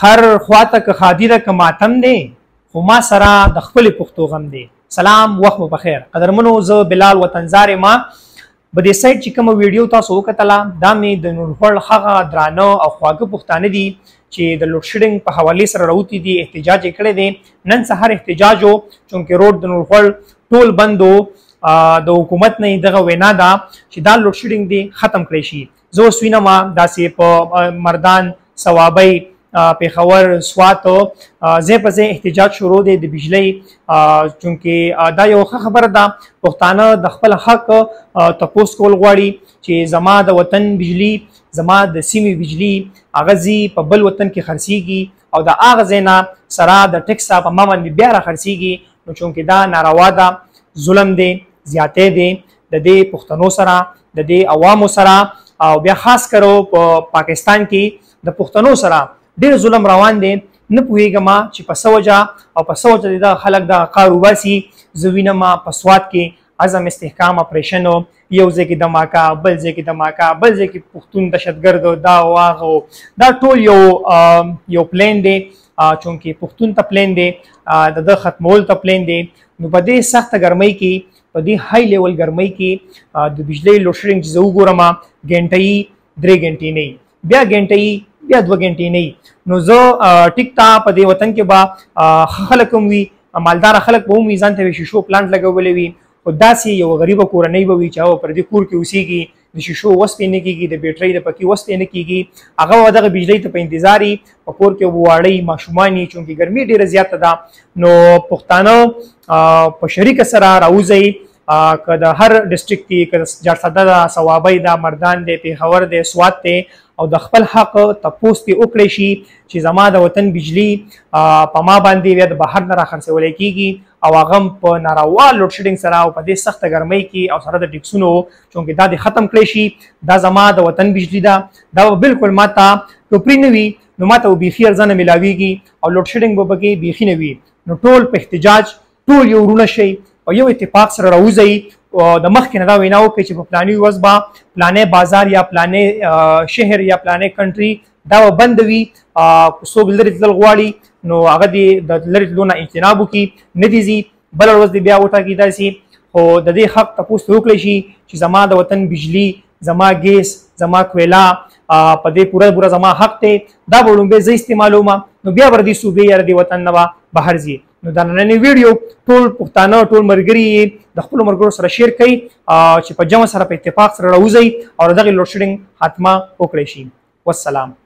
हर ख्वाता क खादिर क मातम दे हुमा सरा द खपल पुख्तो गम दे। सलाम वक्त बखैर कदरमनो ज बिलाल वतनजार मा बदे साइड چې کوم ویډیو تاسو وکتله دا مې د نورخړ هغه درانه او خواږه پښتانه دي چې د لوډ شیډینګ په حواله سره راوتی دي احتجاج کړي دي نن سهار احتجاج او چونکه روډ د نورخړ ټول بندو د حکومت نه دغه وینا دا چې دا لوډ شیډینګ دی ختم کړی شي زو سوینما داسې په مردان ثوابي پیښور سوات زه په زه احتجاج شروع دی د بجلی چونکه دا یو خبره ده پښتانه د خپل حق تپوس کول غواړي چې زما د وطن بجلی زما د سیمې بجلی اغزي په بل وطن کې خرڅيږي او د اغه زینا سره د ټیکس په ما باندې بیا را خرڅيږي نو چونکه دا ناروا ده ظلم دی زیاته دی د دې پښتنو سره د دې عوامو سره او بیا خاص کرو په پاکستان کې د پښتنو سره ډیر ظلم روان دي نه پوهیږم چې په سوجا او په سوجا د خلک د قاروباسي زوینما په سواد کې اعظم استحکام اپریشن یو ځکه دماکا بل ځکه دماکا بل ځکه پښتون دهشتګرد دا واغه دا ټول یو پلان دی چونکه پښتون ته پلان دی د ختمول ته پلان دی نو په دې سخت ګرمۍ کې په دې های لیول ګرمۍ کې د بجلی لوډ شیډینګ چې زه وګورم غنټې 3 غنټې نه بیا غنټې بیا 2 غنټې نه نو زه ټیک تا په دې وطن کې با خلک وي مالدار خلک به میزان ته شیشو پلانټ لګولې وي او داسې یو غریب کورنۍ به وي چې هغه پر دې کور کې اوسېږي د شیشو وسپې نه کېږي د بیټرۍ د پکې وسپې نه کېږي هغه دغه بجلی ته په انتظار په کور کې واړی ماشومان چونکې ګرمي ډېره زیاته ده نو پښتانه په شریک سره راوځي که د هر ډسټریکټ کې که جارساده ده ثوابۍ ده مردان دی پیښور دی سوات دی او د خپل حق تپوس کې وکړی شي چې زما د وطن بجلی په ما باندې بیا د بهر نه را خرڅولی کېږي او هغه په ناروا لوډ شیډینګ سره او په دې سخته ګرمۍ کې او سره د ټیکسونو چونکې دا د ختم کړی شي دا زما د وطن بجلی ده دا بالکل ماته ټوپري نه وي نو ماته بیخي ارزانه میلاویږي او لوډ شیډینګ به پکې بیخي نه وي نو ټول په احتجاج ټول یو ورونه شي او یو اتفاق سره راوځي د مخکې نه دا وینا وکړي چې په پلاني ورځ به پلانې بازار یا پلانې شهر یا پلانې کنټري دا به بند وي څوک لرې تلل غواړي نو هغه د لرې تلو نه اجتناب وکړي نه دي ځي بله ورځ دې بیا وټاکي داسې خو د دې حق تپوس وکړی شي چې زما د وطن بجلی زما ګیس زما کویلا په دې پوره زما حق دی دا به لومبې زه استعمالوم نو بیا به دې صوبې یا د وطن نه بهر ځي نو دا نننی ویډیو ټول پښتانه ټول مرګري د خپل مرګرو سره شیر کړئ چې په جمع سره په اتفاق سره راوځي او دغه لوډ شیډینګ خاتمه وکړي شي والسلام